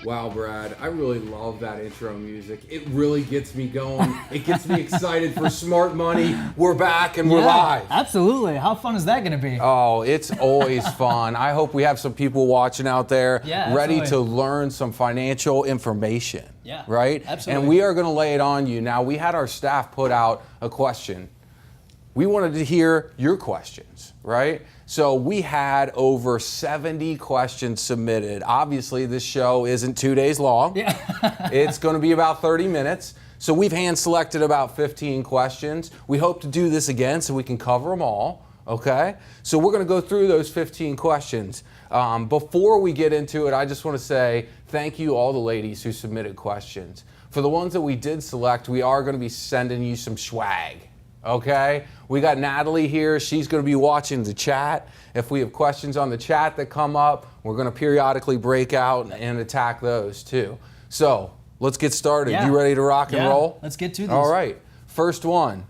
Wow, Brad, I really love that intro music. It really gets me going. It gets me excited for Smart Money. We're back and we're live. Absolutely. How fun is that going to be? Oh, it's always fun. I hope we have some people watching out there ready to learn some financial information. Yeah, right? Absolutely. And we are going to lay it on you. Now, we had our staff put out a question. We wanted to hear your questions, right? So we had over 70 questions submitted. Obviously, this show isn't 2 days long. Yeah. It's going to be about 30 minutes. So we've hand selected about 15 questions. We hope to do this again so we can cover them all, okay? So we're going to go through those 15 questions. Before we get into it, I just want to say thank you all the ladies who submitted questions. For the ones that we did select, we are going to be sending you some swag. Okay, we got Natalie here. She's going to be watching the chat. If we have questions on the chat that come up, we're going to periodically break out and attack those too. So let's get started. Yeah. You ready to rock and roll? Let's get to this. All right, first one.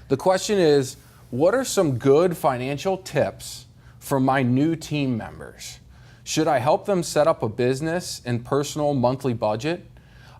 The question is, what are some good financial tips for my new team members? Should I help them set up a business and personal monthly budget?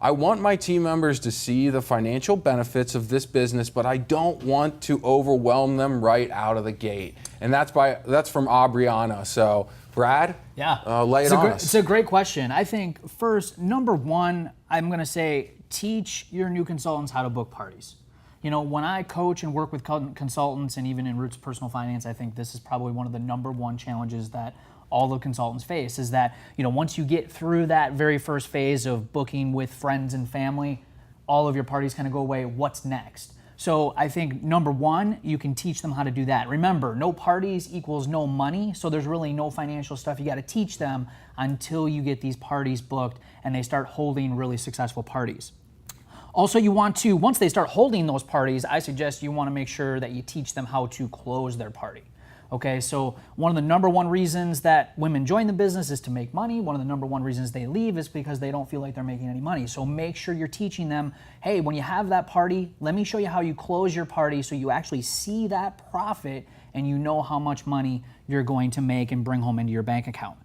I want my team members to see the financial benefits of this business, but I don't want to overwhelm them right out of the gate. And that's from Aubriana. So, Brad, lay it on us. It's a great question. I think first, number one, I'm going to say teach your new consultants how to book parties. You know, when I coach and work with consultants and even in Roots Personal Finance, I think this is probably one of the number one challenges that all the consultants face is that, you know, once you get through that very first phase of booking with friends and family, all of your parties kind of go away. What's next? So I think number one, you can teach them how to do that. Remember, no parties equals no money. So there's really no financial stuff you got to teach them until you get these parties booked and they start holding really successful parties. Also, you want to, once they start holding those parties, I suggest you want to make sure that you teach them how to close their party. Okay, so one of the number one reasons that women join the business is to make money. One of the number one reasons they leave is because they don't feel like they're making any money. So make sure you're teaching them, hey, when you have that party, let me show you how you close your party so you actually see that profit and you know how much money you're going to make and bring home into your bank account.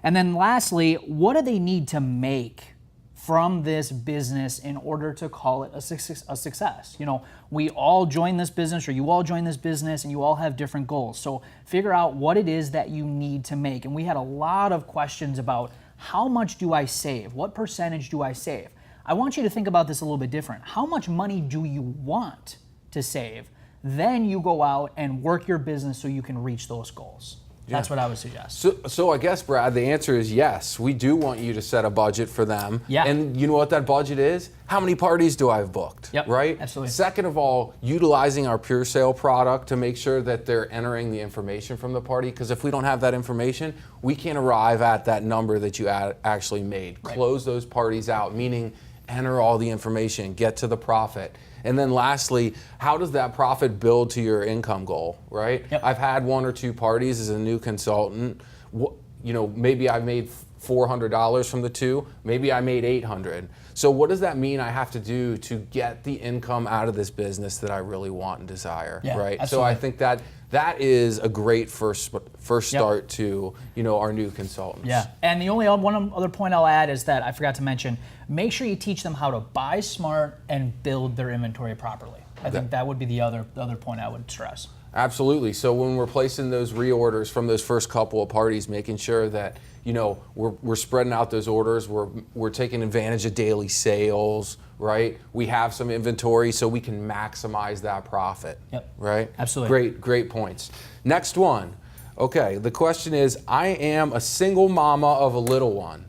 And then lastly, what do they need to make from this business in order to call it a success? You know, we all join this business, or you all join this business, and you all have different goals. So figure out what it is that you need to make. And we had a lot of questions about how much do I save? What percentage do I save? I want you to think about this a little bit different. How much money do you want to save? Then you go out and work your business so you can reach those goals. That's what I would suggest. So I guess, Brad, the answer is yes. We do want you to set a budget for them. Yeah. And you know what that budget is? How many parties do I have booked? Yep. Right? Absolutely. Second of all, utilizing our Pure Sale product to make sure that they're entering the information from the party. Because if we don't have that information, we can't arrive at that number that you actually made. Right. Close those parties out, meaning enter all the information, get to the profit. And then lastly, how does that profit build to your income goal, right? Yep. I've had one or two parties as a new consultant. You know, maybe I made $400 from the two, maybe I made $800. So what does that mean I have to do to get the income out of this business that I really want and desire, right? Absolutely. So I think that is a great first start to, you know, our new consultants. Yeah, and the only one other point I'll add is that I forgot to mention, make sure you teach them how to buy smart and build their inventory properly. I think that would be the other point I would stress. Absolutely. So when we're placing those reorders from those first couple of parties, making sure that, you know, we're spreading out those orders, we're taking advantage of daily sales, right? We have some inventory so we can maximize that profit. Yep. Right? Absolutely. Great points. Next one. Okay, the question is, I am a single mama of a little one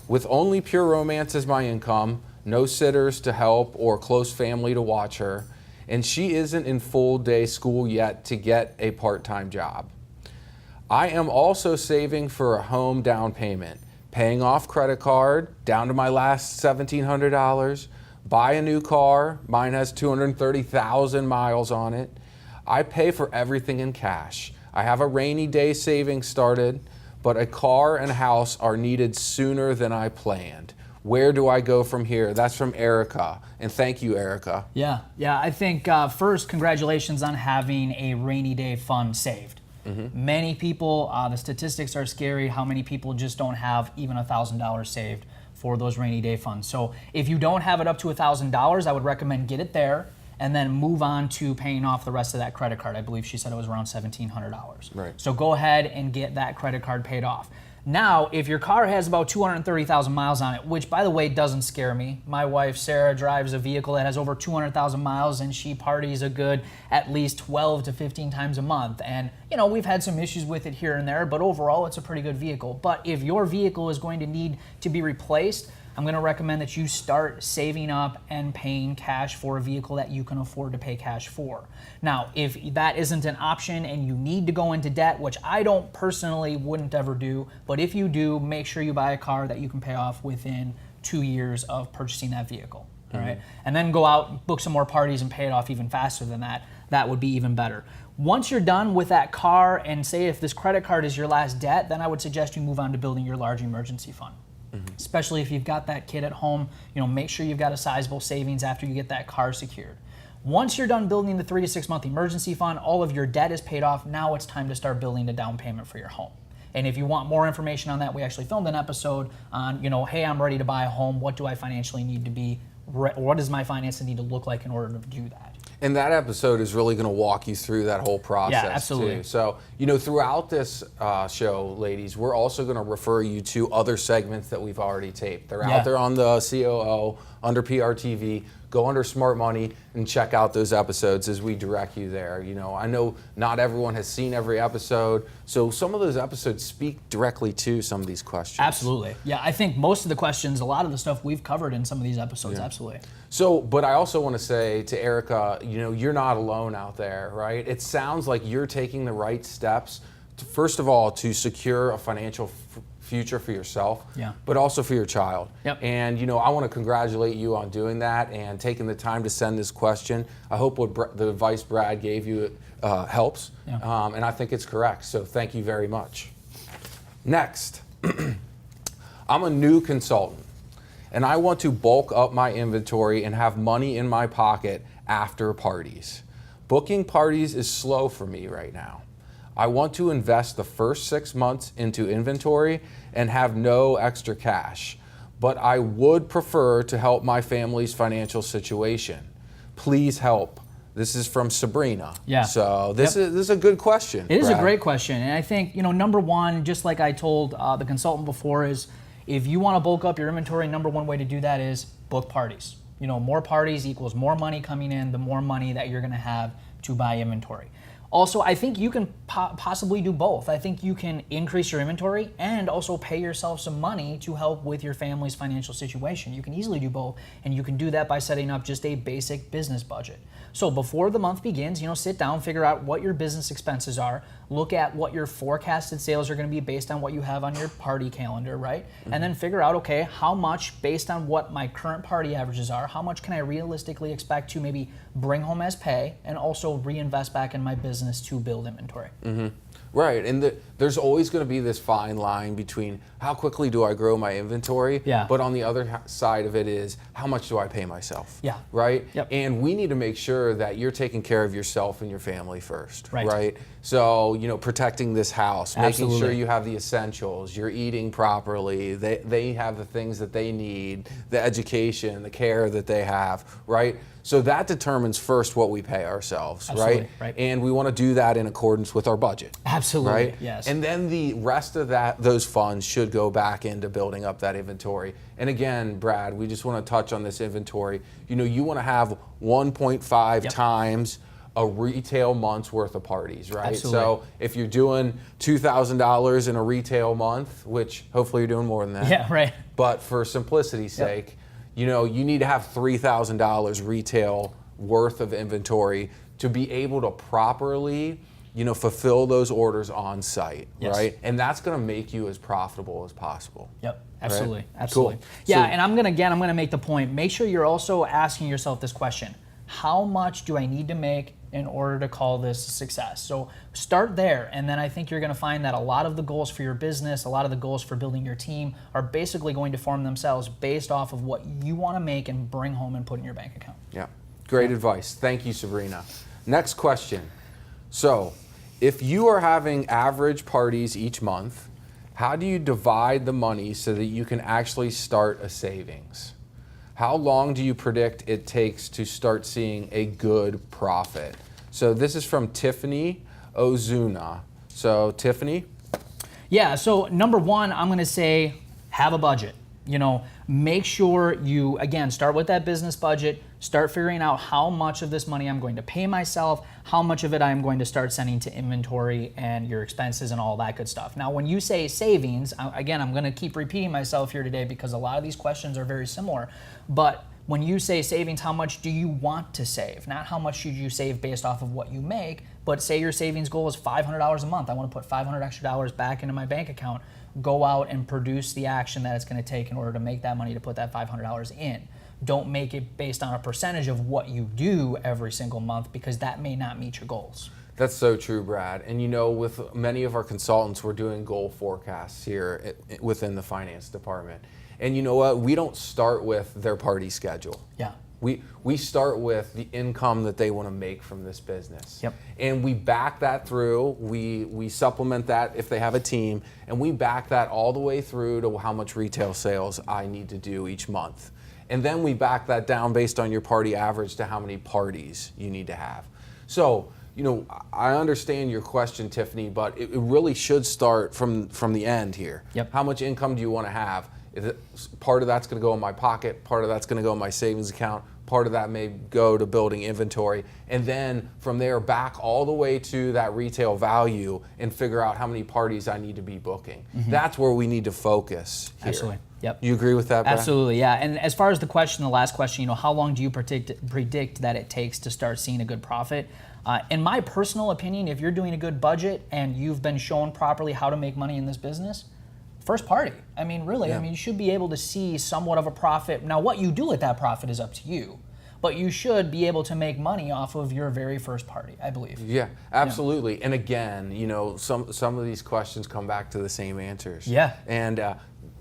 with only pure romance as my income, no sitters to help or close family to watch her, and she isn't in full day school yet to get a part-time job. I am also saving for a home down payment, paying off credit card down to my last $1,700, buy a new car, mine has 230,000 miles on it. I pay for everything in cash. I have a rainy day savings started, but a car and house are needed sooner than I planned. Where do I go from here? That's from Erica. And thank you, Erica. Yeah. I think first, congratulations on having a rainy day fund saved. Mm-hmm. Many people, the statistics are scary, how many people just don't have even $1,000 saved for those rainy day funds. So if you don't have it up to $1,000, I would recommend get it there and then move on to paying off the rest of that credit card. I believe she said it was around $1,700. Right. So go ahead and get that credit card paid off. Now, if your car has about 230,000 miles on it, which by the way doesn't scare me. My wife Sarah drives a vehicle that has over 200,000 miles and she parties a good at least 12 to 15 times a month. And we've had some issues with it here and there, but overall it's a pretty good vehicle. But if your vehicle is going to need to be replaced, I'm going to recommend that you start saving up and paying cash for a vehicle that you can afford to pay cash for. Now, if that isn't an option and you need to go into debt, which I don't personally wouldn't ever do, but if you do, make sure you buy a car that you can pay off within 2 years of purchasing that vehicle. All right, and then go out, book some more parties and pay it off even faster than that. That would be even better. Once you're done with that car, and say if this credit card is your last debt, then I would suggest you move on to building your large emergency fund. Especially if you've got that kid at home, make sure you've got a sizable savings after you get that car secured. Once you're done building the 3 to 6 month emergency fund, all of your debt is paid off. Now it's time to start building a down payment for your home. And if you want more information on that, we actually filmed an episode on, hey, I'm ready to buy a home. What do I financially need to be? What does my finances need to look like in order to do that? And that episode is really going to walk you through that whole process. Yeah, absolutely. Too. So, throughout this show, ladies, we're also going to refer you to other segments that we've already taped. They're out there on the COO, under PRTV. Go under Smart Money and check out those episodes as we direct you there. I know not everyone has seen every episode, so some of those episodes speak directly to some of these questions. Absolutely. Yeah, I think most of the questions, a lot of the stuff we've covered in some of these episodes, absolutely. So, but I also want to say to Erica, you're not alone out there, right? It sounds like you're taking the right steps, first of all, to secure a financial future for yourself, but also for your child. Yep. And I want to congratulate you on doing that and taking the time to send this question. I hope what the advice Brad gave you helps, and I think it's correct. So thank you very much. Next, I'm a new consultant, and I want to bulk up my inventory and have money in my pocket after parties. Booking parties is slow for me right now. I want to invest the first 6 months into inventory and have no extra cash, but I would prefer to help my family's financial situation. Please help. This is from Sabrina. Yeah. So this is a good question. It is a great question. And I think, number one, just like I told the consultant before, is if you want to bulk up your inventory, number one way to do that is book parties. More parties equals more money coming in, the more money that you're going to have to buy inventory. Also, I think you can possibly do both. I think you can increase your inventory and also pay yourself some money to help with your family's financial situation. You can easily do both, and you can do that by setting up just a basic business budget. So before the month begins, sit down, figure out what your business expenses are, look at what your forecasted sales are going to be based on what you have on your party calendar, right? And then figure out, okay, how much, based on what my current party averages are, how much can I realistically expect to maybe bring home as pay and also reinvest back in my business to build inventory. Right, and there's always going to be this fine line between how quickly do I grow my inventory, but on the other side of it is how much do I pay myself, right? Yep. And we need to make sure that you're taking care of yourself and your family first, right? So, protecting this house, making sure you have the essentials, you're eating properly, they have the things that they need, the education, the care that they have, right? So that determines first what we pay ourselves, right? And we want to do that in accordance with our budget. Absolutely, right? yes. And then the rest of those funds should go back into building up that inventory. And again, Brad, we just want to touch on this inventory. You want to have 1.5 times a retail month's worth of parties, right? Absolutely. So if you're doing $2,000 in a retail month, which hopefully you're doing more than that. Yeah, right. But for simplicity's sake, you need to have $3,000 retail worth of inventory to be able to properly, fulfill those orders on site, right? And that's going to make you as profitable as possible. Yep, absolutely, absolutely. Cool. Yeah, So, and I'm gonna make the point. Make sure you're also asking yourself this question: how much do I need to make in order to call this a success? So start there, and then I think you're going to find that a lot of the goals for your business, a lot of the goals for building your team are basically going to form themselves based off of what you want to make and bring home and put in your bank account. Yeah, great advice. Thank you, Sabrina. Next question. So, if you are having average parties each month, how do you divide the money so that you can actually start a savings? How long do you predict it takes to start seeing a good profit? So this is from Tiffany Ozuna. So Tiffany? Yeah, so number one, I'm gonna say have a budget. Make sure you, again, start with that business budget, start figuring out how much of this money I'm going to pay myself, how much of it I'm going to start sending to inventory and your expenses and all that good stuff. Now, when you say savings, again, I'm gonna keep repeating myself here today because a lot of these questions are very similar, but when you say savings, how much do you want to save? Not how much should you save based off of what you make, but say your savings goal is $500 a month. I want to put $500 extra back into my bank account. Go out and produce the action that it's going to take in order to make that money to put that $500 in. Don't make it based on a percentage of what you do every single month because that may not meet your goals. That's so true, Brad. And with many of our consultants, we're doing goal forecasts here within the finance department. And you know what? We don't start with their party schedule. Yeah. We start with the income that they want to make from this business. Yep. And we back that through. We supplement that if they have a team, and we back that all the way through to how much retail sales I need to do each month. And then we back that down based on your party average to how many parties you need to have. So, I understand your question, Tiffany, but it really should start from the end here. Yep. How much income do you want to have? Part of that's going to go in my pocket, part of that's going to go in my savings account, part of that may go to building inventory, and then from there back all the way to that retail value and figure out how many parties I need to be booking. Mm-hmm. That's where we need to focus here. Absolutely. Yep. You agree with that, Brad? Absolutely, yeah. And as far as the last question, how long do you predict that it takes to start seeing a good profit? In my personal opinion, if you're doing a good budget and you've been shown properly how to make money in this business, first party. Really, Yeah. you should be able to see somewhat of a profit. Now, what you do with that profit is up to you, but you should be able to make money off of your very first party, I believe. Yeah, absolutely. Yeah. And again, some of these questions come back to the same answers. Yeah. And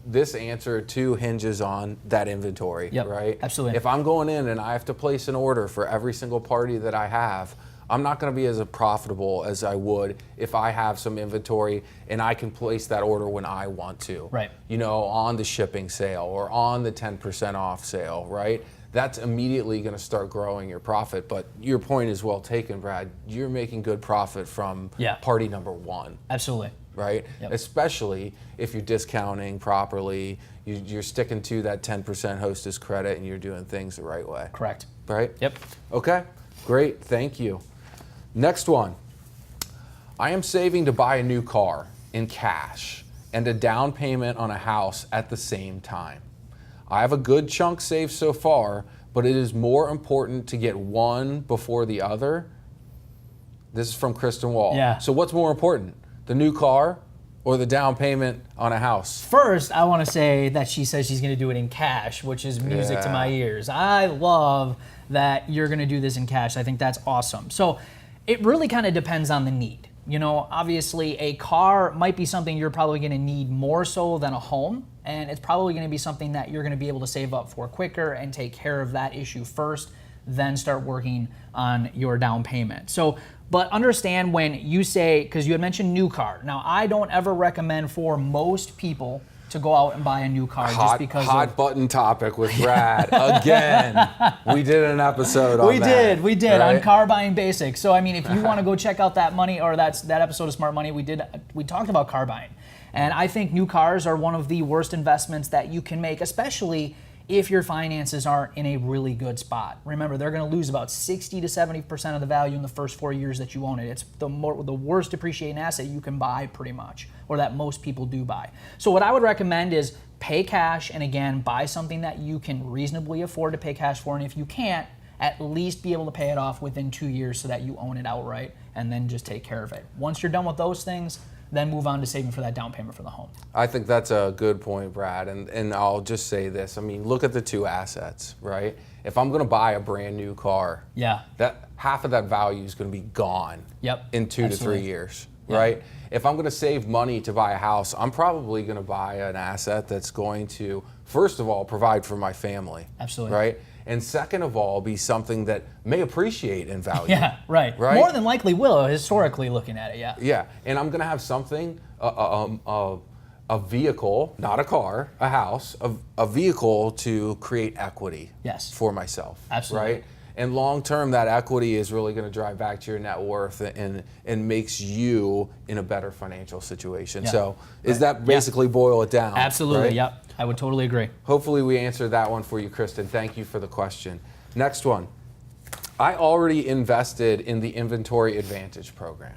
this answer too hinges on that inventory, yep. right? Absolutely. If I'm going in and I have to place an order for every single party that I have, I'm not going to be as profitable as I would if I have some inventory and I can place that order when I want to. Right. On the shipping sale or on the 10% off sale, right? That's immediately going to start growing your profit. But your point is well taken, Brad. You're making good profit from party number one. Absolutely. Right? Yep. Especially if you're discounting properly, you're sticking to that 10% hostess credit and you're doing things the right way. Correct. Right? Yep. Okay, great, thank you. Next one. I am saving to buy a new car in cash and a down payment on a house at the same time. I have a good chunk saved so far, but it is more important to get one before the other. This is from Kristen Wall. Yeah. So what's more important, the new car or the down payment on a house? First, I want to say that she says she's going to do it in cash, which is music to my ears. I love that you're going to do this in cash. I think that's awesome. So it really kind of depends on the need. Obviously a car might be something you're probably going to need more so than a home, and it's probably going to be something that you're going to be able to save up for quicker and take care of that issue first, then start working on your down payment. But understand when you say, because you had mentioned new car. Now, I don't ever recommend for most people to go out and buy a new car just because hot button topic with Brad again. We did an episode on that. We did right? On car buying basics. So if you want to go check out that episode of Smart Money, we talked about car buying. And I think new cars are one of the worst investments that you can make, especially if your finances aren't in a really good spot. Remember, they're going to lose about 60 to 70% of the value in the first 4 years that you own it. It's the worst depreciating asset you can buy pretty much, or that most people do buy. So what I would recommend is pay cash, and again, buy something that you can reasonably afford to pay cash for, and if you can't, at least be able to pay it off within 2 years so that you own it outright, and then just take care of it. Once you're done with those things, then move on to saving for that down payment for the home. I think that's a good point, Brad. And I'll just say this. Look at the two assets, right? If I'm going to buy a brand new car, that half of that value is going to be gone in 2 to 3 years, right? If I'm going to save money to buy a house, I'm probably going to buy an asset that's going to, first of all, provide for my family. Absolutely. Right? And second of all, be something that may appreciate in value. Yeah, right. More than likely will, historically looking at it, Yeah, and I'm going to have something, a vehicle, not a car, a house, a vehicle to create equity Yes. for myself. Absolutely. Right? And long term, that equity is really going to drive back to your net worth and makes you in a better financial situation. Yeah. So is that basically boil it down? Absolutely. Right? Yep. I would totally agree. Hopefully we answered that one for you, Kristen. Thank you for the question. Next one. I already invested in the Inventory Advantage program.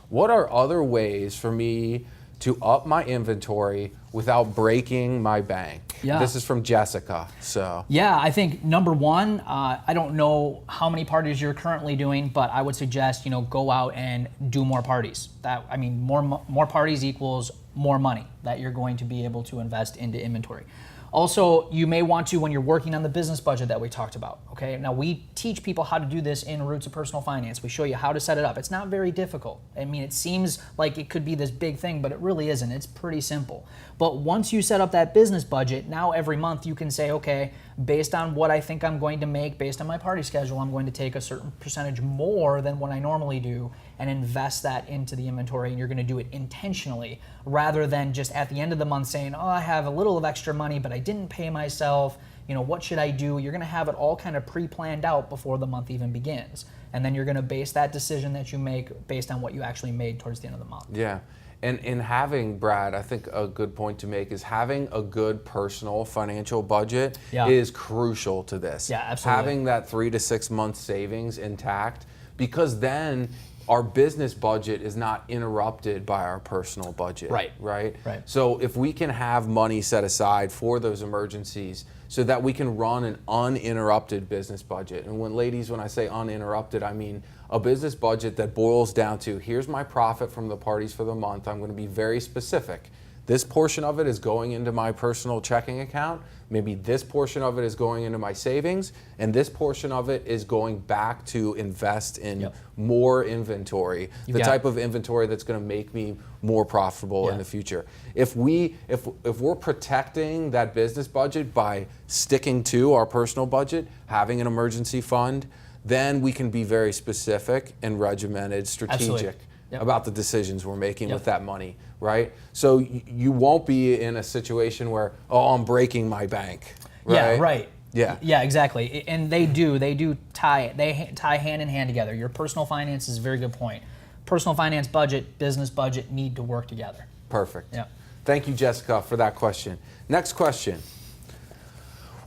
What are other ways for me to up my inventory without breaking my bank? Yeah. This is from Jessica. So Yeah, I think number one, I don't know how many parties you're currently doing, but I would suggest go out and do more parties. More parties equals more money that you're going to be able to invest into inventory. Also, you may want to when you're working on the business budget that we talked about. Okay, now we teach people how to do this in Roots of Personal Finance. We show you how to set it up. It's not very difficult. I mean, it seems like it could be this big thing, but it really isn't. It's pretty simple. But once you set up that business budget, now every month you can say, okay, based on what I think I'm going to make, based on my party schedule, I'm going to take a certain percentage more than what I normally do and invest that into the inventory, and you're going to do it intentionally rather than just at the end of the month saying, oh, I have a little of extra money, but I didn't pay myself. What should I do? You're going to have it all kind of pre-planned out before the month even begins. And then you're going to base that decision that you make based on what you actually made towards the end of the month. yeah. And in having, Brad, I think a good point to make is having a good personal financial budget is crucial to this. Yeah, absolutely. Having that 3 to 6 month savings intact, because then our business budget is not interrupted by our personal budget. Right. Right? Right. So if we can have money set aside for those emergencies so that we can run an uninterrupted business budget. And when I say uninterrupted, I mean a business budget that boils down to, here's my profit from the parties for the month. I'm going to be very specific. This portion of it is going into my personal checking account. Maybe this portion of it is going into my savings, and this portion of it is going back to invest in more inventory, the type of inventory that's going to make me more profitable in the future. If we're protecting that business budget by sticking to our personal budget, having an emergency fund, then we can be very specific and regimented, strategic about the decisions we're making with that money, right? So you won't be in a situation where, oh, I'm breaking my bank, right? Yeah, right. Yeah, exactly. And they do tie hand in hand together. Your personal finance is a very good point. Personal finance budget, business budget need to work together. Perfect. Yeah. Thank you, Jessica, for that question. Next question.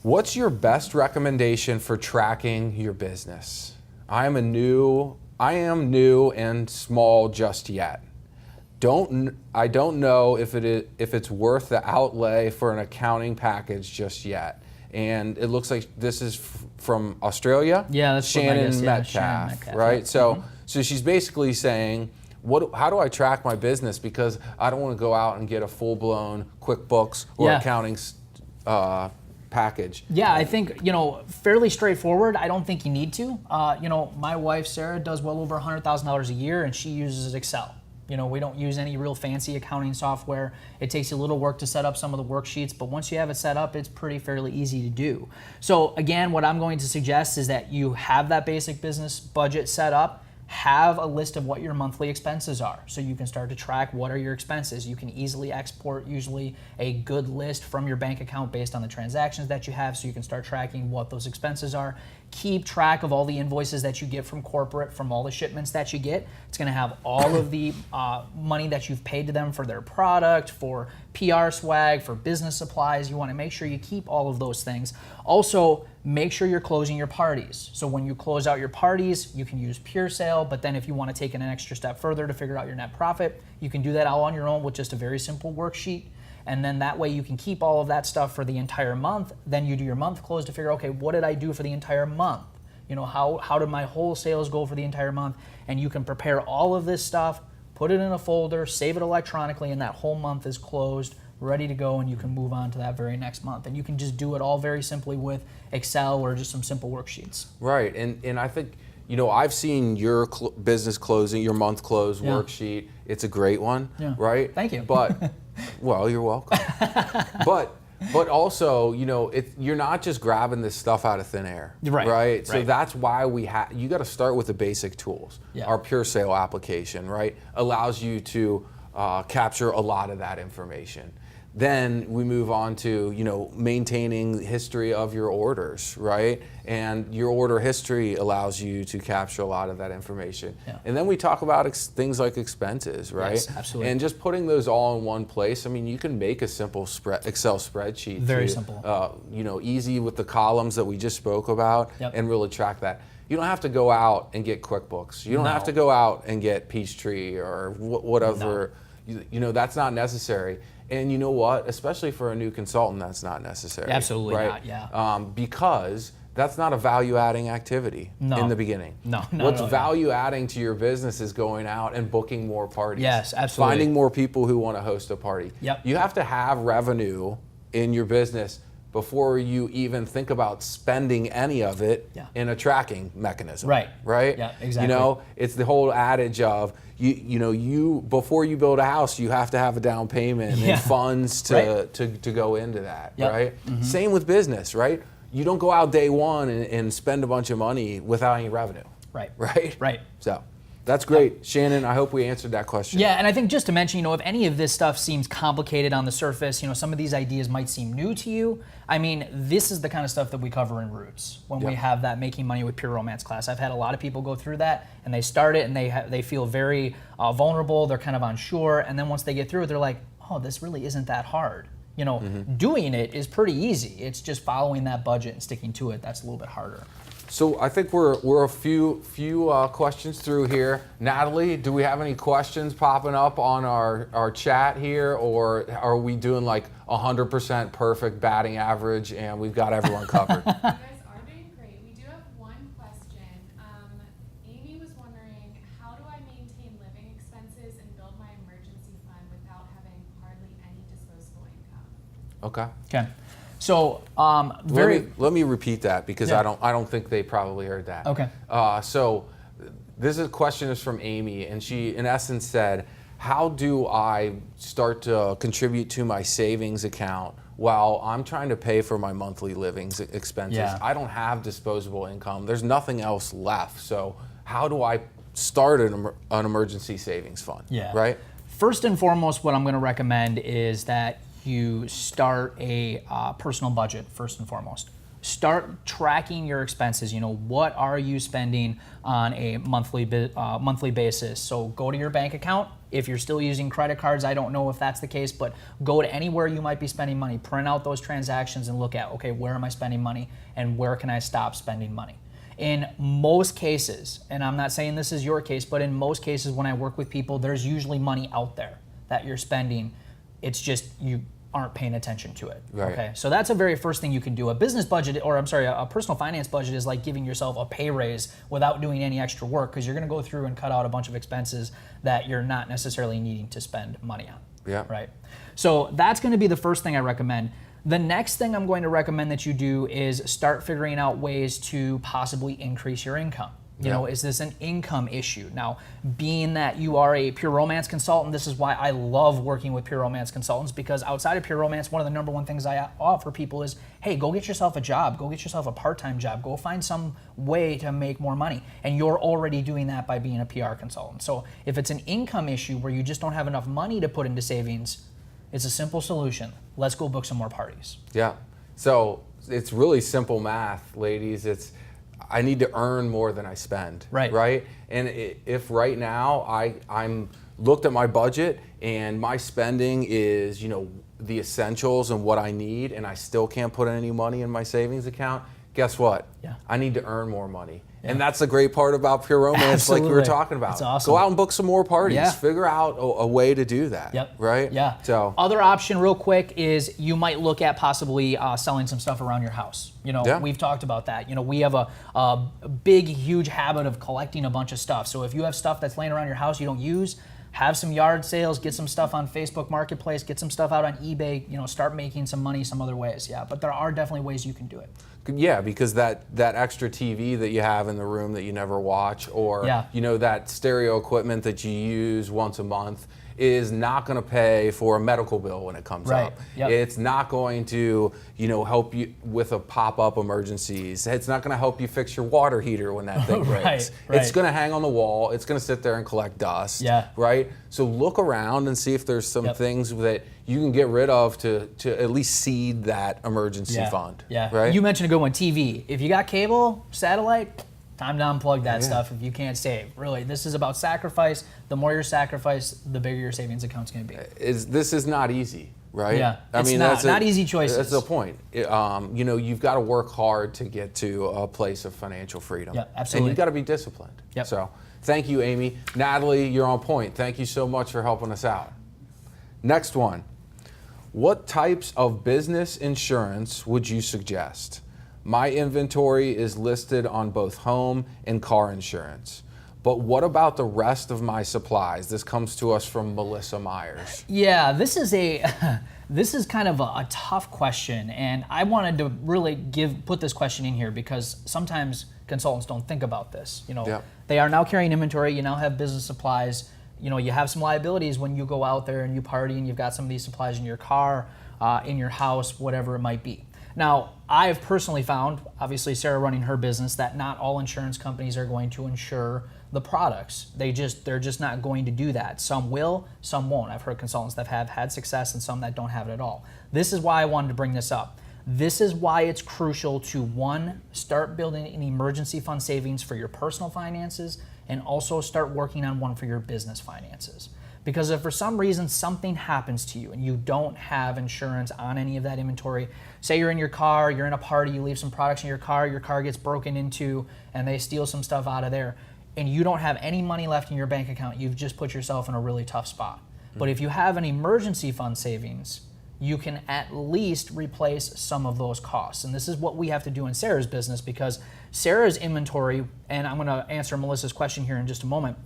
What's your best recommendation for tracking your business? I am new and small just yet. I don't know if it's worth the outlay for an accounting package just yet. And it looks like this is from Australia. Yeah, that's Shannon Metcalf, Shannon Metcalf, right? So she's basically saying, how do I track my business? Because I don't want to go out and get a full-blown QuickBooks or accounting package. Yeah, I think, fairly straightforward. I don't think you need to. My wife, Sarah, does well over $100,000 a year, and she uses Excel. We don't use any real fancy accounting software. It takes a little work to set up some of the worksheets, but once you have it set up, it's fairly easy to do. So again, what I'm going to suggest is that you have that basic business budget set up, have a list of what your monthly expenses are so you can start to track what are your expenses. You can easily export usually a good list from your bank account based on the transactions that you have so you can start tracking what those expenses are. Keep track of all the invoices that you get from corporate, from all the shipments that you get. It's going to have all of the money that you've paid to them for their product, for PR swag, for business supplies. You want to make sure you keep all of those things. Also, make sure you're closing your parties. So when you close out your parties, you can use Pure Sale, but then if you want to take it an extra step further to figure out your net profit, you can do that all on your own with just a very simple worksheet. And then that way you can keep all of that stuff for the entire month. Then you do your month close to figure, okay, what did I do for the entire month? How did my whole sales go for the entire month? And you can prepare all of this stuff, put it in a folder, save it electronically, and that whole month is closed, ready to go, and you can move on to that very next month. And you can just do it all very simply with Excel or just some simple worksheets. Right, and I think, I've seen your business closing, your month close worksheet. It's a great one, right? Thank you. But, well, you're welcome. But also, you're not just grabbing this stuff out of thin air, right? So that's why you got to start with the basic tools. Yeah. Our Pure Sale application, right, allows you to capture a lot of that information. Then we move on to, maintaining the history of your orders, right? And your order history allows you to capture a lot of that information. Yeah. And then we talk about things like expenses, right? Yes, absolutely. And just putting those all in one place. I mean, you can make a simple Excel spreadsheet. Very simple. Easy with the columns that we just spoke about, Yep. and really track that. You don't have to go out and get QuickBooks. You don't have to go out and get Peachtree or whatever. No. That's not necessary. And you know what? Especially for a new consultant, that's not necessary. Absolutely right? not, yeah. Because that's not a value-adding activity in the beginning. No, not What's at all. value-adding to your business is going out and booking more parties. Yes, absolutely. Finding more people who want to host a party. Yep. You have to have revenue in your business before you even think about spending any of it in a tracking mechanism. Right. Right? Yeah, exactly. It's the whole adage of you before you build a house, you have to have a down payment and funds to go into that. Yep. Right? Mm-hmm. Same with business, right? You don't go out day one and spend a bunch of money without any revenue. Right. Right? Right. So that's great. Shannon, I hope we answered that question. Yeah, and I think just to mention, if any of this stuff seems complicated on the surface, some of these ideas might seem new to you. I mean, this is the kind of stuff that we cover in Roots when we have that Making Money with Pure Romance class. I've had a lot of people go through that, and they start it, and they feel very vulnerable. They're kind of unsure, and then once they get through it, they're like, oh, this really isn't that hard. Doing it is pretty easy. It's just following that budget and sticking to it that's a little bit harder. So I think we're a few questions through here. Natalie, do we have any questions popping up on our chat here, or are we doing like 100% perfect batting average and we've got everyone covered? You guys are doing great. We do have one question. Amy was wondering, how do I maintain living expenses and build my emergency fund without having hardly any disposable income? Okay. So, Let me repeat that because Yeah. I don't think they probably heard that. Okay. So this is a question is from Amy, and she in essence said, how do I start to contribute to my savings account while I'm trying to pay for my monthly living expenses? Yeah. I don't have disposable income. There's nothing else left. So how do I start an emergency savings fund? Yeah. Right? First and foremost, what I'm going to recommend is that you start a personal budget first and foremost. Start tracking your expenses. What are you spending on a monthly basis? So go to your bank account. If you're still using credit cards, I don't know if that's the case, but go to anywhere you might be spending money. Print out those transactions and look at, okay, where am I spending money and where can I stop spending money? In most cases, and I'm not saying this is your case, but in most cases when I work with people, there's usually money out there that you're spending. It's just you aren't paying attention to it. Right. Okay, so that's a very first thing you can do. A business budget, a personal finance budget is like giving yourself a pay raise without doing any extra work, because you're going to go through and cut out a bunch of expenses that you're not necessarily needing to spend money on. Yeah. Right. So that's going to be the first thing I recommend. The next thing I'm going to recommend that you do is start figuring out ways to possibly increase your income. Is this an income issue? Now, being that you are a Pure Romance consultant, this is why I love working with Pure Romance consultants, because outside of Pure Romance, one of the number one things I offer people is, hey, go get yourself a job, go get yourself a part-time job, go find some way to make more money. And you're already doing that by being a PR consultant. So if it's an income issue where you just don't have enough money to put into savings, it's a simple solution. Let's go book some more parties. Yeah. So it's really simple math, ladies. I need to earn more than I spend. Right. Right. And if right now I'm looked at my budget and my spending is, the essentials and what I need, and I still can't put any money in my savings account, guess what? Yeah. I need to earn more money. Yeah. And that's the great part about Pure Romance, Absolutely. like we were talking about. That's awesome. Go out and book some more parties. Yeah. Figure out a way to do that. Yep. Right? Yeah. So other option real quick is you might look at possibly selling some stuff around your house. We've talked about that. We have a big, huge habit of collecting a bunch of stuff. So if you have stuff that's laying around your house you don't use, have some yard sales, get some stuff on Facebook Marketplace, get some stuff out on eBay, start making some money some other ways. Yeah, but there are definitely ways you can do it. Yeah, because that extra TV that you have in the room that you never watch, or Yeah. that stereo equipment that you use once a month is not going to pay for a medical bill when it comes Right. up. Yep. It's not going to help you with a pop-up emergencies. It's not going to help you fix your water heater when that thing breaks. Right. It's going to hang on the wall. It's going to sit there and collect dust. Yeah. Right. So look around and see if there's some Yep. things that you can get rid of to at least seed that emergency fund. Yeah. Right. You mentioned a good one, TV. If you got cable, satellite, time to unplug that stuff if you can't save. Really, this is about sacrifice. The more you sacrifice, the bigger your savings account's going to be. This is not easy, right? Yeah, I it's mean, not easy choices. That's the point. You've got to work hard to get to a place of financial freedom. Yeah, And absolutely. you've got to be disciplined. Yep. So, thank you, Amy. Natalie, you're on point. Thank you so much for helping us out. Next one. What types of business insurance would you suggest? My inventory is listed on both home and car insurance. But what about the rest of my supplies? This comes to us from Melissa Myers. Yeah, this is kind of a tough question, and I wanted to really put this question in here because sometimes consultants don't think about this. Yep. They are now carrying inventory. You now have business supplies. You have some liabilities when you go out there and you party, and you've got some of these supplies in your car, in your house, whatever it might be. Now, I've personally found, obviously Sarah running her business, that not all insurance companies are going to insure the products. They're just not going to do that. Some will, some won't. I've heard consultants that have had success and some that don't have it at all. This is why I wanted to bring this up. This is why it's crucial to, one, start building an emergency fund savings for your personal finances, and also start working on one for your business finances. Because if for some reason something happens to you and you don't have insurance on any of that inventory, say you're in your car, you're in a party, you leave some products in your car gets broken into, and they steal some stuff out of there, and you don't have any money left in your bank account, you've just put yourself in a really tough spot. But if you have an emergency fund savings, you can at least replace some of those costs. And this is what we have to do in Sarah's business, because Sarah's inventory, and I'm gonna answer Melissa's question here in just a moment,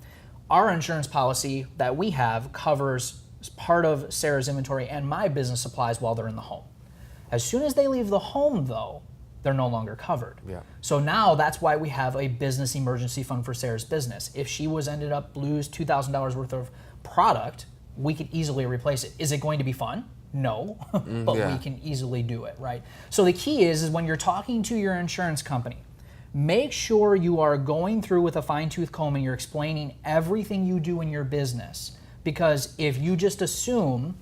our insurance policy that we have covers part of Sarah's inventory and my business supplies while they're in the home. As soon as they leave the home, though, they're no longer covered. Yeah. So now that's why we have a business emergency fund for Sarah's business. If she ended up lose $2,000 worth of product, we could easily replace it. Is it going to be fun? No, but we can easily do it, right? So the key is when you're talking to your insurance company, make sure you are going through with a fine-tooth comb and you're explaining everything you do in your business. Because if you just assume,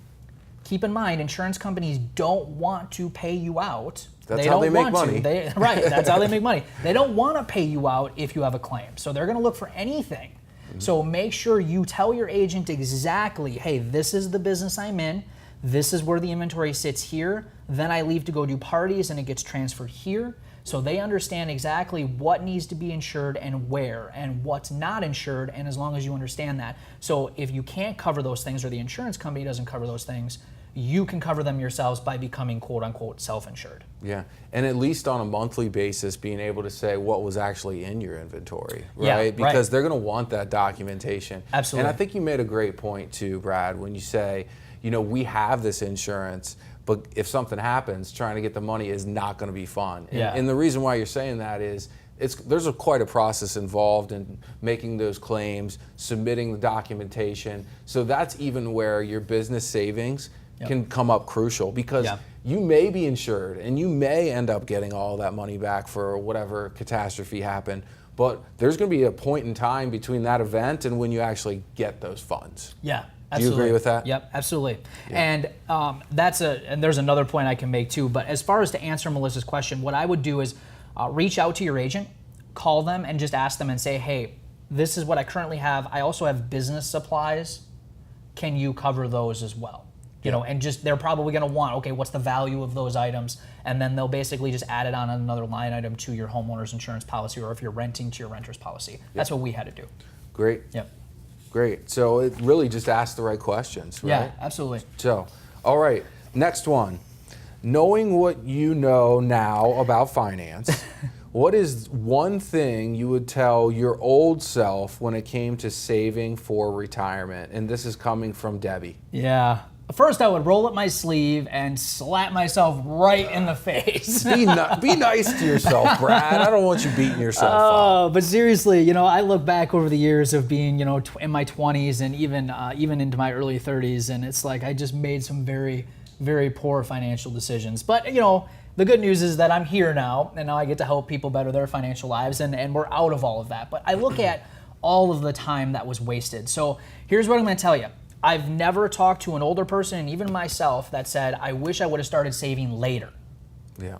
keep in mind, insurance companies don't want to pay you out. That's how they make money. Right, that's how they make money. They don't want to pay you out if you have a claim. So they're going to look for anything. So make sure you tell your agent exactly, hey, this is the business I'm in. This is where the inventory sits here. Then I leave to go do parties and it gets transferred here. So they understand exactly what needs to be insured and where and what's not insured, and as long as you understand that. So if you can't cover those things or the insurance company doesn't cover those things, you can cover them yourselves by becoming quote unquote self-insured. Yeah, and at least on a monthly basis being able to say what was actually in your inventory, right? Yeah, Because right. they're gonna want that documentation. Absolutely. And I think you made a great point too, Brad, when you say, we have this insurance, but if something happens, trying to get the money is not going to be fun. And the reason why you're saying that is there's quite a process involved in making those claims, submitting the documentation. So that's even where your business savings can come up crucial, because you may be insured and you may end up getting all that money back for whatever catastrophe happened. But there's going to be a point in time between that event and when you actually get those funds. Yeah. Do you agree with that? Yep, absolutely. Yeah. And and there's another point I can make too. But as far as to answer Melissa's question, what I would do is reach out to your agent, call them, and just ask them and say, hey, this is what I currently have. I also have business supplies. Can you cover those as well? And just they're probably going to want, okay, what's the value of those items? And then they'll basically just add it on another line item to your homeowner's insurance policy, or if you're renting, to your renter's policy. That's what we had to do. Great. Yep. Great. So it really just asks the right questions, right? Yeah, absolutely. So, all right, next one. Knowing what you know now about finance, what is one thing you would tell your old self when it came to saving for retirement? And this is coming from Debbie. Yeah. First, I would roll up my sleeve and slap myself right in the face. Be nice to yourself, Brad. I don't want you beating yourself up. Oh, but seriously, I look back over the years of being, in my 20s and even into my early 30s, and it's like I just made some very, very poor financial decisions. But the good news is that I'm here now, and now I get to help people better their financial lives, and we're out of all of that. But I look at all of the time that was wasted. So here's what I'm going to tell you. I've never talked to an older person, and even myself, that said, I wish I would have started saving later. Yeah.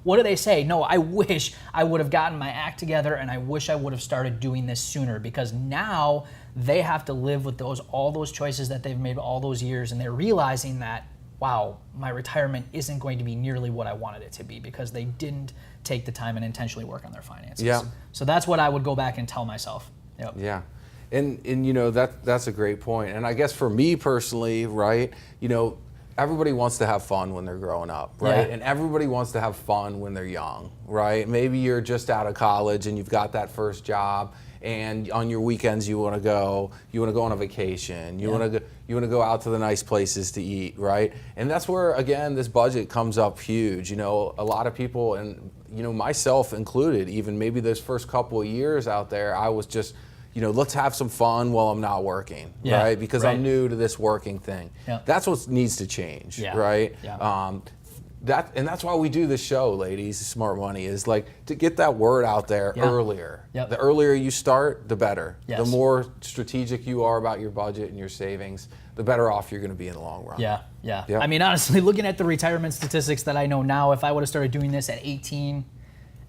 What do they say? No, I wish I would have gotten my act together, and I wish I would have started doing this sooner, because now they have to live with all those choices that they've made all those years, and they're realizing that, wow, my retirement isn't going to be nearly what I wanted it to be because they didn't take the time and intentionally work on their finances. Yeah. So that's what I would go back and tell myself. Yep. Yeah. And that's a great point. And I guess for me personally, right, everybody wants to have fun when they're growing up, right? Yeah. And everybody wants to have fun when they're young, right? Maybe you're just out of college and you've got that first job, and on your weekends you want to go on a vacation. You want to go out to the nice places to eat, right? And that's where, again, this budget comes up huge. A lot of people, and myself included, even maybe those first couple of years out there, I was just, let's have some fun while I'm not working, right? Because I'm new to this working thing. Yeah. That's what needs to change, Yeah. right? Yeah. That's why we do this show, ladies. Smart Money is like to get that word out there earlier. Yep. The earlier you start, the better. Yes. The more strategic you are about your budget and your savings, the better off you're going to be in the long run. Yeah. Yep. I mean, honestly, looking at the retirement statistics that I know now, if I would have started doing this at 18,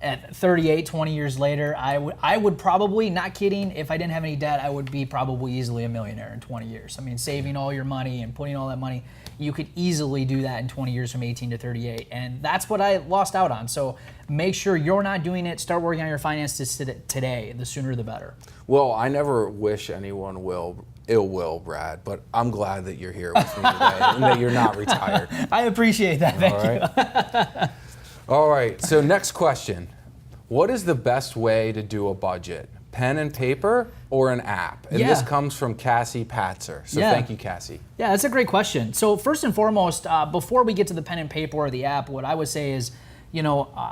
at 38, 20 years later, I would probably, not kidding, if I didn't have any debt, I would be probably easily a millionaire in 20 years. I mean, saving all your money and putting all that money, you could easily do that in 20 years from 18 to 38. And that's what I lost out on. So make sure you're not doing it. Start working on your finances today. The sooner the better. Well, I never wish anyone ill will, Brad, but I'm glad that you're here with me today and that you're not retired. I appreciate that. Thank you. All right, so next question. What is the best way to do a budget? Pen and paper or an app? And this comes from Cassie Patzer. So thank you, Cassie. Yeah, that's a great question. So first and foremost, before we get to the pen and paper or the app, what I would say is,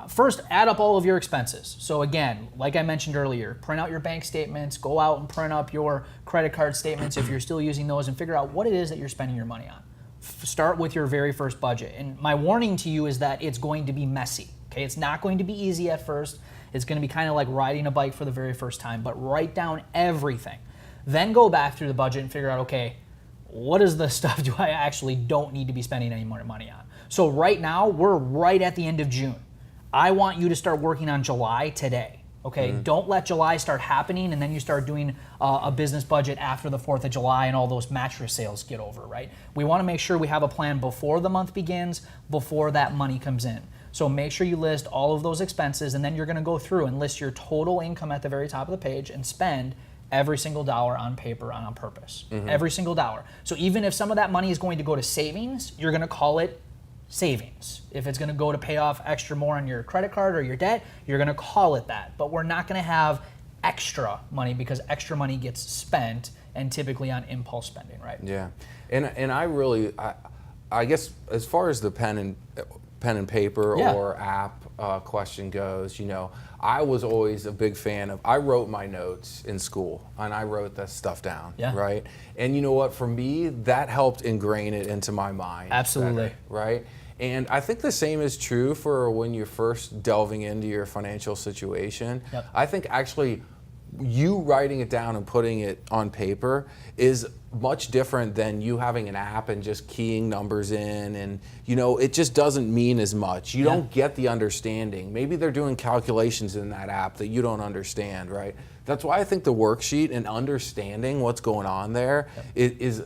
first add up all of your expenses. So again, like I mentioned earlier, print out your bank statements, go out and print up your credit card statements if you're still using those, and figure out what it is that you're spending your money on. Start with your very first budget. And my warning to you is that it's going to be messy. Okay, it's not going to be easy at first. It's going to be kind of like riding a bike for the very first time, but write down everything. Then go back through the budget and figure out, okay, what is the stuff do I actually don't need to be spending any more money on? So right now, we're right at the end of June. I want you to start working on July today. Okay, don't let July start happening and then you start doing a business budget after the 4th of July and all those mattress sales get over, right? We want to make sure we have a plan before the month begins, before that money comes in. So make sure you list all of those expenses, and then you're going to go through and list your total income at the very top of the page and spend every single dollar on paper and on purpose. Every single dollar. So even if some of that money is going to go to savings, you're going to call it savings. If it's going to go to pay off extra more on your credit card or your debt, you're going to call it that. But we're not going to have extra money because extra money gets spent, and typically on impulse spending, right? Yeah, and I guess as far as the pen and paper or app question goes, I was always a big fan of, I wrote my notes in school and I wrote that stuff down, right? And you know what, for me, that helped ingrain it into my mind. Absolutely. Better, right? And I think the same is true for when you're first delving into your financial situation. Yep. I I think actually you writing it down and putting it on paper is much different than you having an app and just keying numbers in, and it just doesn't mean as much. You don't get the understanding. Maybe they're doing calculations in that app that you don't understand, right? That's why I think the worksheet and understanding what's going on there is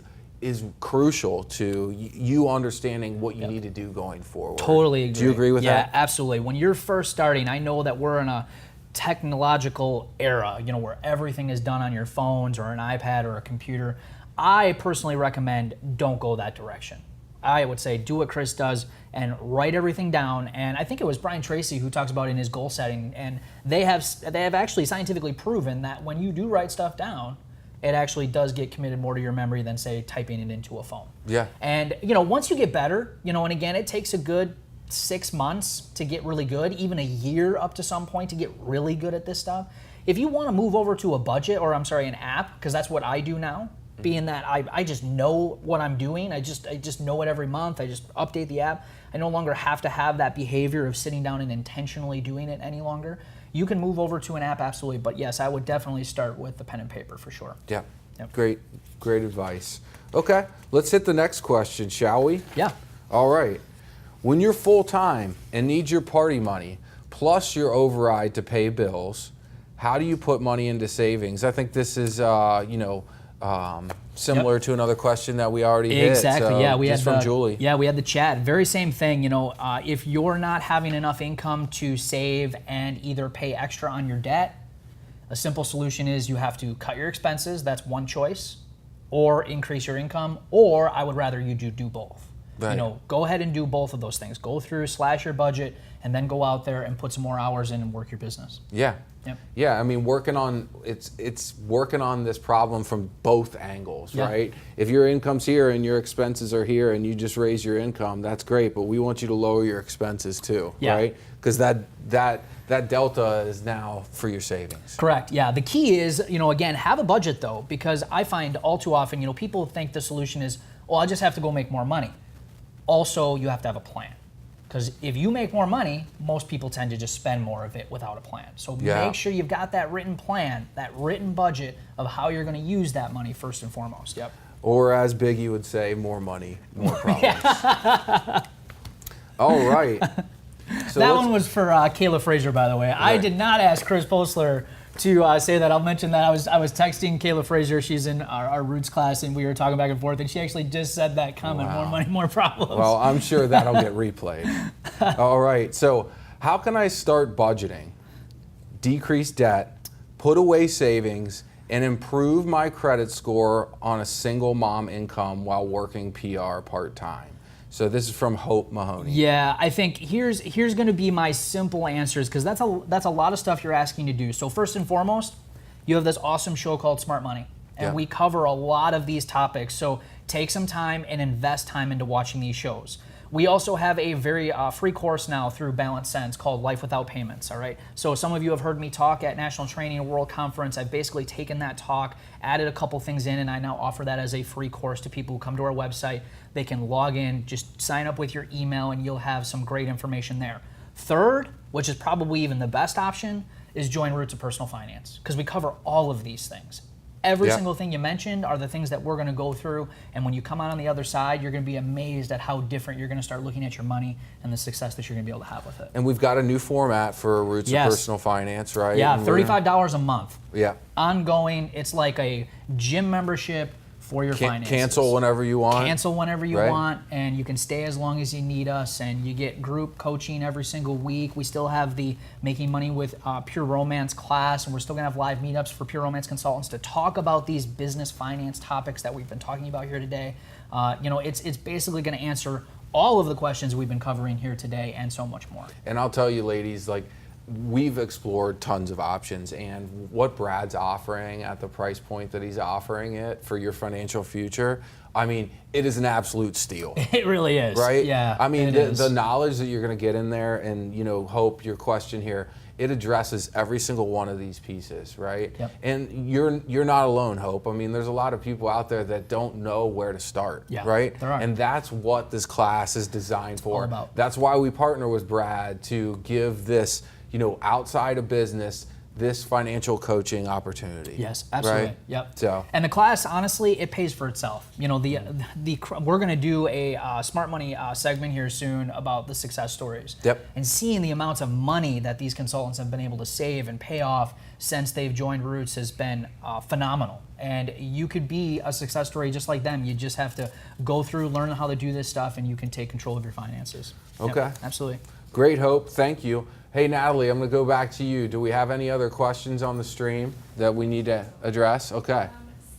crucial to you understanding what you need to do going forward. Totally agree. Do you agree with that? Yeah, absolutely. When you're first starting, I know that we're in a technological era, where everything is done on your phones or an iPad or a computer. I personally recommend don't go that direction. I would say do what Chris does and write everything down. And I think it was Brian Tracy who talks about in his goal setting, and they have actually scientifically proven that when you do write stuff down, it actually does get committed more to your memory than, say, typing it into a phone. Yeah. And, once you get better, and again, it takes a good 6 months to get really good, even a year up to some point to get really good at this stuff. If you want to move over to a budget, or an app, because that's what I do now, being that I just know what I'm doing. I just know it every month. I just update the app. I no longer have to have that behavior of sitting down and intentionally doing it any longer. You can move over to an app, absolutely. But yes, I would definitely start with the pen and paper for sure. Yeah. Yep. Great advice. Okay, let's hit the next question, shall we? Yeah. All right. When you're full-time and need your party money, plus your override to pay bills, how do you put money into savings? I think this is, similar to another question that we already hit. Exactly. So Yeah, we just had from Julie. Yeah, we had the chat. Very same thing. If you're not having enough income to save and either pay extra on your debt, a simple solution is you have to cut your expenses. That's one choice, or increase your income. Or I would rather you do both. Right. Go ahead and do both of those things. Go through, slash your budget, and then go out there and put some more hours in and work your business. Yeah. Yep. Yeah, I mean, it's working on this problem from both angles, Yeah. right? If your income's here and your expenses are here and you just raise your income, that's great, but we want you to lower your expenses too, Yeah. right? Because that delta is now for your savings. Correct. Yeah. The key is, again, have a budget though, because I find all too often, people think the solution is, well, I just have to go make more money. Also, you have to have a plan. Because if you make more money, most people tend to just spend more of it without a plan. So make sure you've got that written plan, that written budget of how you're going to use that money first and foremost. Yep. Or as Biggie would say, more money, more problems. All right. So that one was for Kayla Frazier, by the way. I Right. did not ask Chris Posler to say that. I'll mention that I was texting Kayla Frazier. She's in our Roots class, and we were talking back and forth, and she actually just said that comment: Wow. more money, more problems. Well, I'm sure that'll get replayed. All right, so how can I start budgeting, decrease debt, put away savings, and improve my credit score on a single mom income while working PR part-time? So this is from Hope Mahoney. Yeah, I think here's going to be my simple answers, because that's a lot of stuff you're asking to do. So first and foremost, you have this awesome show called Smart Money, and we cover a lot of these topics. So take some time and invest time into watching these shows. We also have a very free course now through Balance Sense called Life Without Payments, all right? So some of you have heard me talk at National Training World Conference. I've basically taken that talk, added a couple things in, and I now offer that as a free course to people who come to our website. They can log in, just sign up with your email, and you'll have some great information there. Third, which is probably even the best option, is join Roots of Personal Finance, because we cover all of these things. Every single thing you mentioned are the things that we're going to go through, and when you come out on the other side, you're going to be amazed at how different you're going to start looking at your money and the success that you're going to be able to have with it. And we've got a new format for Roots of Personal Finance, right? Yeah, And $35 a month. Yeah. Ongoing. It's like a gym membership for your finances. Cancel whenever you want. Cancel whenever you Right. want, and you can stay as long as you need us, and you get group coaching every single week. We still have the Making Money with Pure Romance class, and we're still going to have live meetups for Pure Romance consultants to talk about these business finance topics that we've been talking about here today. It's basically going to answer all of the questions we've been covering here today and so much more. And I'll tell you, ladies, we've explored tons of options, and what Brad's offering at the price point that he's offering it for your financial future, I mean, it is an absolute steal. It really is. Right? Yeah. I mean, it is. the knowledge that you're going to get in there, and Hope, your question here, it addresses every single one of these pieces, right? Yep. And you're not alone, Hope. I mean, there's a lot of people out there that don't know where to start, Yeah, right? there are. And that's what this class is designed for. all about. That's why we partner with Brad to give this, outside of business, this financial coaching opportunity. Yes, absolutely. Right? Yep. So. And the class, honestly, it pays for itself. We're going to do a Smart Money segment here soon about the success stories. Yep. And seeing the amounts of money that these consultants have been able to save and pay off since they've joined Roots has been phenomenal. And you could be a success story just like them. You just have to go through, learn how to do this stuff, and you can take control of your finances. Yep, Okay. absolutely. Great, Hope. Thank you. Hey, Natalie, I'm going to go back to you. Do we have any other questions on the stream that we need to address? Okay.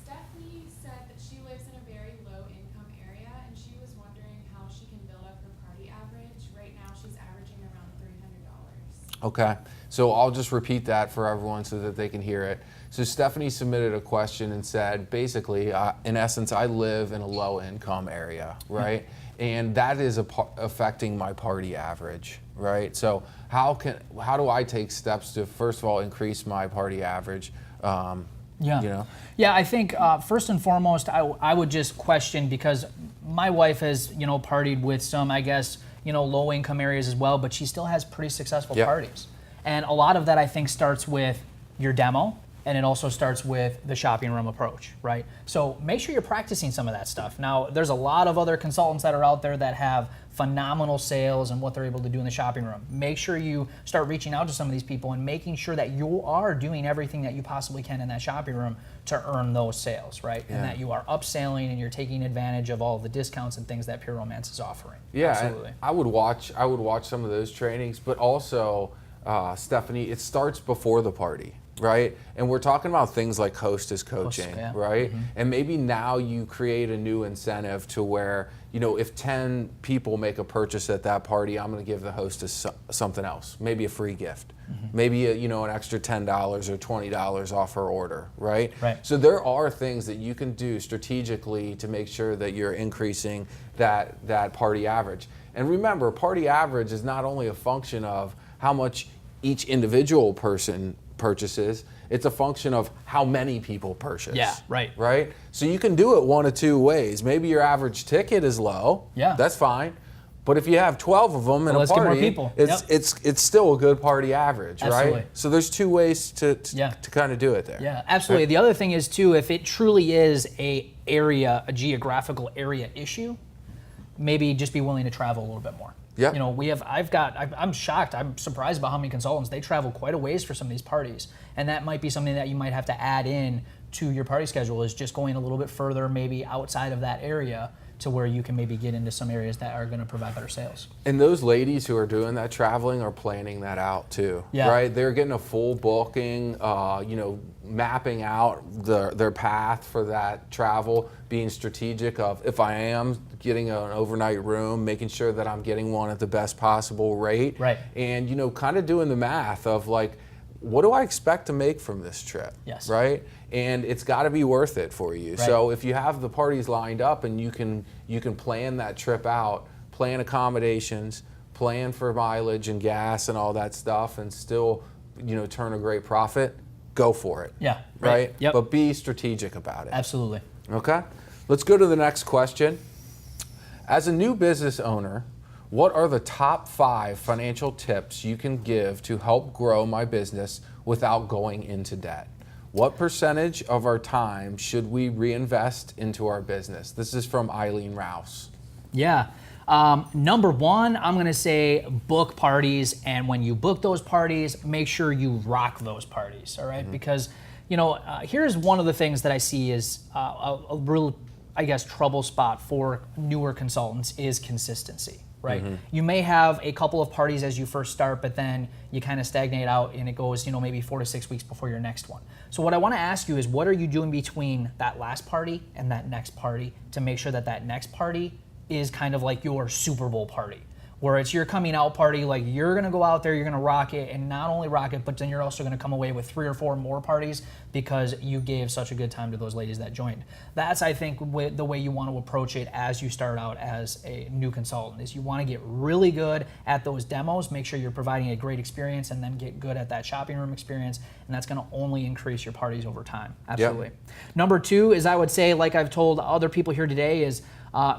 Stephanie said that she lives in a very low income area, and she was wondering how she can build up her party average. Right now she's averaging around $300. Okay. So I'll just repeat that for everyone so that they can hear it. So Stephanie submitted a question and said, basically, in essence, I live in a low income area, right? And that is affecting my party average, right? So how do I take steps to, first of all, increase my party average? Yeah, I think first and foremost, I would just question, because my wife has, partied with some, I guess, low income areas as well, but she still has pretty successful parties. And a lot of that, I think, starts with your demo, and it also starts with the shopping room approach, right? So make sure you're practicing some of that stuff. Now, there's a lot of other consultants that are out there that have phenomenal sales and what they're able to do in the shopping room. Make sure you start reaching out to some of these people and making sure that you are doing everything that you possibly can in that shopping room to earn those sales, right? And that you are upselling and you're taking advantage of all of the discounts and things that Pure Romance is offering. Yeah, absolutely. I would watch some of those trainings, but also, Stephanie, it starts before the party. Right? And we're talking about things like hostess coaching, right? And maybe now you create a new incentive to where, if 10 people make a purchase at that party, I'm going to give the hostess something else, maybe a free gift, maybe an extra $10 or $20 off her order, right? So there are things that you can do strategically to make sure that you're increasing that party average. And remember, party average is not only a function of how much each individual person purchases, it's a function of how many people purchase. Yeah, right. Right? So you can do it one of two ways. Maybe your average ticket is low. Yeah. That's fine. But if you have 12 of them in a let's get more party, people. it's still a good party average, Absolutely. right? So there's two ways to kind of do it there. Yeah, absolutely. The other thing is too, if it truly is a geographical area issue, maybe just be willing to travel a little bit more. Yeah. I'm shocked. I'm surprised by how many consultants, they travel quite a ways for some of these parties. And that might be something that you might have to add in to your party schedule, is just going a little bit further, maybe outside of that area, to where you can maybe get into some areas that are going to provide better sales. And those ladies who are doing that traveling are planning that out too, right? They're getting a full booking, mapping out their path for that travel, being strategic of, if I am getting an overnight room, making sure that I'm getting one at the best possible rate. Right. And, kind of doing the math of like, what do I expect to make from this trip? Yes. Right? And it's got to be worth it for you. Right. So if you have the parties lined up and you can plan that trip out, plan accommodations, plan for mileage and gas and all that stuff, and still, turn a great profit, go for it. Yeah. Right? Yep. But be strategic about it. Absolutely. Okay? Let's go to the next question. As a new business owner, what are the top 5 financial tips you can give to help grow my business without going into debt? What percentage of our time should we reinvest into our business? This is from Eileen Rouse. Yeah. Number 1, I'm going to say book parties. And when you book those parties, make sure you rock those parties. All right? Because, here's one of the things that I see is a real, trouble spot for newer consultants is consistency. Right? You may have a couple of parties as you first start, but then you kind of stagnate out and it goes, maybe 4 to 6 weeks before your next one. So what I want to ask you is, what are you doing between that last party and that next party to make sure that that next party is kind of like your Super Bowl party, where it's your coming out party, like you're going to go out there, you're going to rock it, and not only rock it, but then you're also going to come away with 3 or 4 more parties because you gave such a good time to those ladies that joined. That's, I think, the way you want to approach it as you start out as a new consultant, is you want to get really good at those demos, make sure you're providing a great experience, and then get good at that shopping room experience, and that's going to only increase your parties over time. Absolutely. Yep. Number 2 is, I would say, like I've told other people here today, is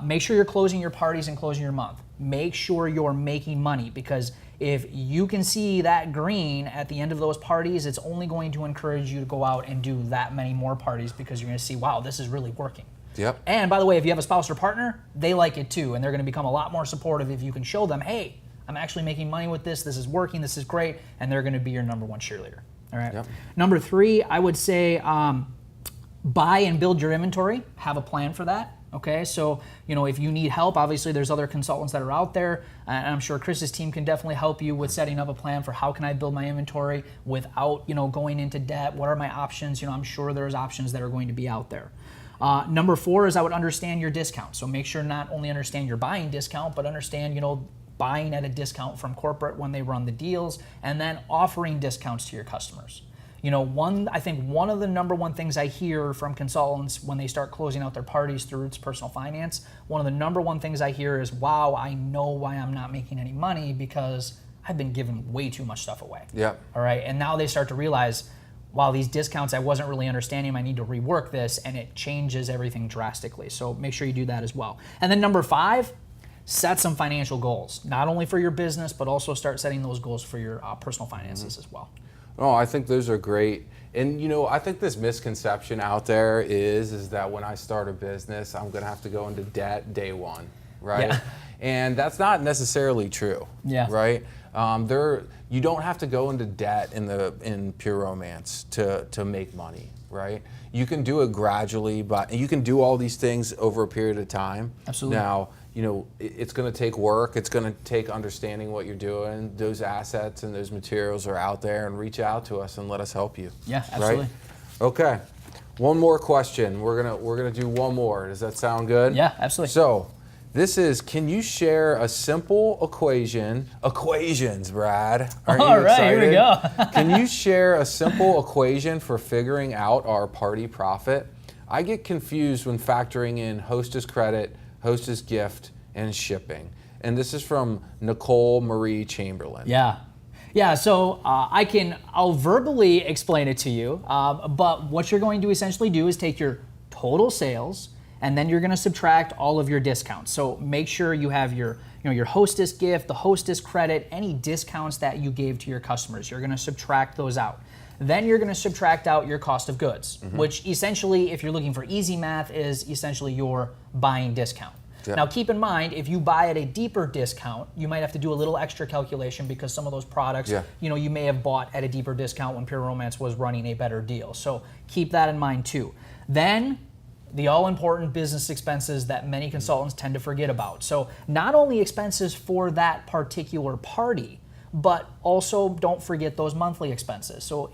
make sure you're closing your parties and closing your month. Make sure you're making money, because if you can see that green at the end of those parties, it's only going to encourage you to go out and do that many more parties, because you're going to see, wow, this is really working. Yep. And by the way, if you have a spouse or partner, they like it too, and they're going to become a lot more supportive if you can show them, hey, I'm actually making money with this is working, this is great, and they're going to be your number 1 cheerleader. All right. Yep. Number 3, I would say buy and build your inventory. Have a plan for that. Okay, so if you need help, obviously there's other consultants that are out there, and I'm sure Chris's team can definitely help you with setting up a plan for how can I build my inventory without going into debt. What are my options? I'm sure there's options that are going to be out there. Number 4 is I would understand your discount. So make sure not only understand your buying discount, but understand buying at a discount from corporate when they run the deals, and then offering discounts to your customers. I think one of the number one things I hear from consultants when they start closing out their parties through Roots Personal Finance, one of the number one things I hear is, wow, I know why I'm not making any money because I've been giving way too much stuff away. Yeah. All right. And now they start to realize, wow, these discounts, I wasn't really understanding them. I need to rework this, and it changes everything drastically. So make sure you do that as well. And then number 5, set some financial goals, not only for your business, but also start setting those goals for your personal finances as well. Oh, I think those are great. And I think this misconception out there is that when I start a business, I'm going to have to go into debt day one, right? Yeah. And that's not necessarily true, right? You don't have to go into debt in Pure Romance to make money, right? You can do it gradually, but you can do all these things over a period of time. Absolutely. Now, it's going to take work. It's going to take understanding what you're doing. Those assets and those materials are out there, and reach out to us and let us help you. Yeah, absolutely. Right? Okay. One more question. We're gonna do one more. Does that sound good? Yeah, absolutely. So, this is, can you share a simple equations, Brad? Aren't All you right, here we excited? go. Can you share a simple equation for figuring out our party profit? I get confused when factoring in hostess credit, hostess gift, and shipping. And this is from Nicole Marie Chamberlain. Yeah, so I'll verbally explain it to you, but what you're going to essentially do is take your total sales, and then you're going to subtract all of your discounts. So make sure you have your hostess gift, the hostess credit, any discounts that you gave to your customers. You're going to subtract those out. Then you're going to subtract out your cost of goods, which essentially, if you're looking for easy math, is essentially your buying discount. Yeah. Now keep in mind, if you buy at a deeper discount, you might have to do a little extra calculation because some of those products, you may have bought at a deeper discount when Pure Romance was running a better deal. So keep that in mind too. Then the all-important business expenses that many consultants tend to forget about. So not only expenses for that particular party, but also don't forget those monthly expenses. So,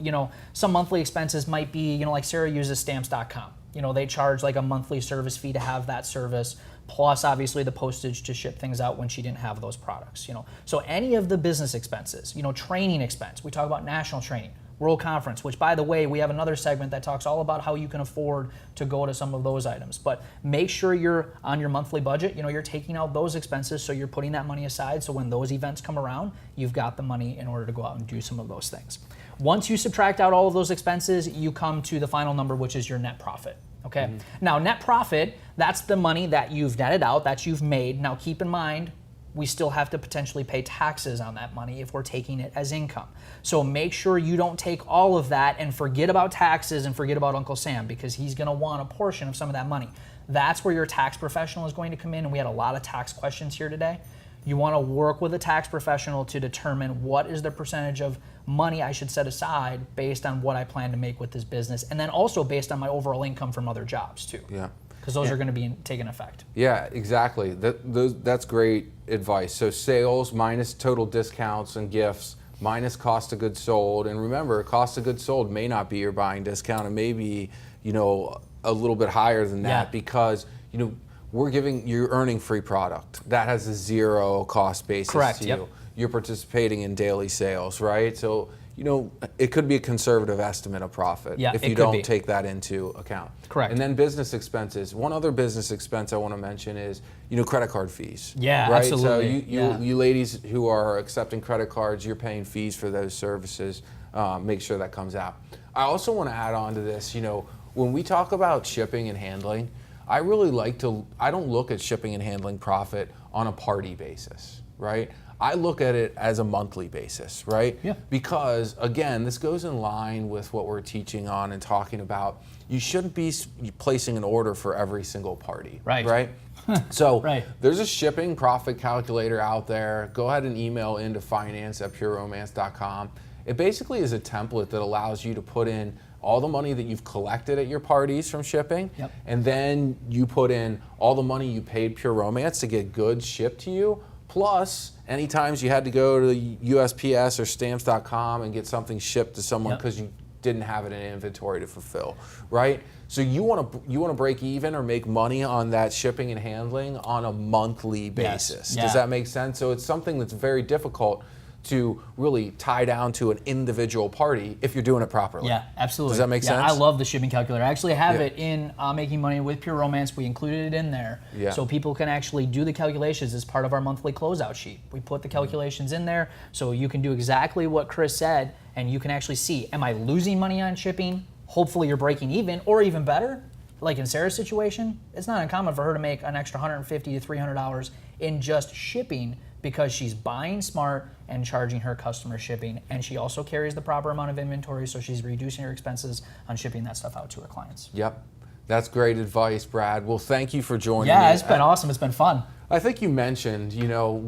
some monthly expenses might be, like Sarah uses stamps.com. They charge like a monthly service fee to have that service, plus obviously the postage to ship things out when she didn't have those products. So any of the business expenses, training expense. We talk about national training, World Conference, which by the way, we have another segment that talks all about how you can afford to go to some of those items. But make sure you're on your monthly budget, you're taking out those expenses, so you're putting that money aside, so when those events come around, you've got the money in order to go out and do some of those things. Once you subtract out all of those expenses, you come to the final number, which is your net profit. Okay. Now, net profit, that's the money that you've netted out, that you've made. Now, keep in mind, we still have to potentially pay taxes on that money if we're taking it as income. So make sure you don't take all of that and forget about taxes and forget about Uncle Sam, because he's going to want a portion of some of that money. That's where your tax professional is going to come in, and we had a lot of tax questions here today. You want to work with a tax professional to determine what is the percentage of money I should set aside based on what I plan to make with this business, and then also based on my overall income from other jobs too. Yeah. Because those are going to be taking effect. Yeah, exactly. That's great advice. So sales minus total discounts and gifts minus cost of goods sold. And remember, cost of goods sold may not be your buying discount. It may be, a little bit higher than that because, you're earning free product. That has a zero cost basis to you. You're participating in daily sales, right? So, it could be a conservative estimate of profit if you don't take that into account. Correct. And then business expenses. One other business expense I want to mention is, credit card fees. Yeah, right? absolutely. So you ladies who are accepting credit cards, you're paying fees for those services. Make sure that comes out. I also want to add on to this, when we talk about shipping and handling, I don't look at shipping and handling profit on a party basis, right? I look at it as a monthly basis, right? Yeah. Because again, this goes in line with what we're teaching on and talking about. You shouldn't be placing an order for every single party, right? So there's a shipping profit calculator out there. Go ahead and email into finance@pureromance.com. It basically is a template that allows you to put in all the money that you've collected at your parties from shipping, and then you put in all the money you paid Pure Romance to get goods shipped to you, plus any times you had to go to USPS or stamps.com and get something shipped to someone because you didn't have it in inventory to fulfill, right? So you want to break even or make money on that shipping and handling on a monthly basis. Yeah. Does that make sense? So it's something that's very difficult to really tie down to an individual party if you're doing it properly. Yeah, absolutely. Does that make sense? I love the shipping calculator. I actually have Yeah. it in Making Money with Pure Romance. We included it in there Yeah. so people can actually do the calculations as part of our monthly closeout sheet. We put the calculations in there so you can do exactly what Chris said, and you can actually see, am I losing money on shipping? Hopefully you're breaking even, or even better, like in Sarah's situation, it's not uncommon for her to make an extra $150 to $300 in just shipping because she's buying smart and charging her customer shipping, and she also carries the proper amount of inventory, so she's reducing her expenses on shipping that stuff out to her clients. Yep. That's great advice, Brad. Well, thank you for joining me. Yeah, it's been awesome. It's been fun. I think you mentioned,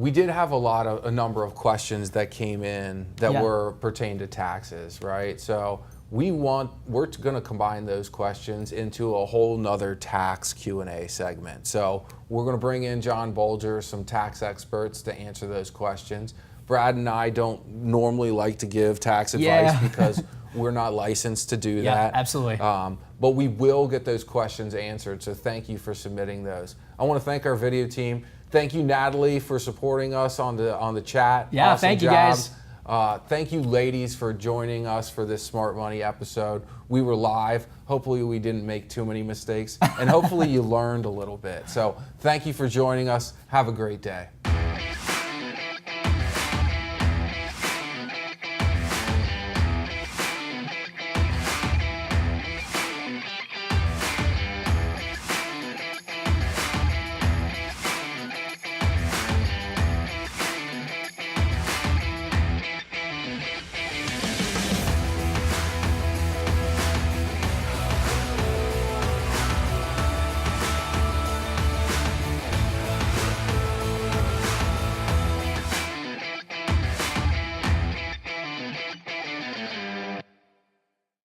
we did have a number of questions that came in that were pertain to taxes, right? So we're going to combine those questions into a whole nother tax Q&A segment. So we're going to bring in John Bolger, some tax experts, to answer those questions. Brad and I don't normally like to give tax advice because we're not licensed to do that. Yeah, absolutely. But we will get those questions answered, so thank you for submitting those. I want to thank our video team. Thank you, Natalie, for supporting us on the chat. Yeah, awesome thank you, job. guys. Thank you, ladies, for joining us for this Smart Money episode. We were live. Hopefully we didn't make too many mistakes, and hopefully you learned a little bit. So thank you for joining us. Have a great day.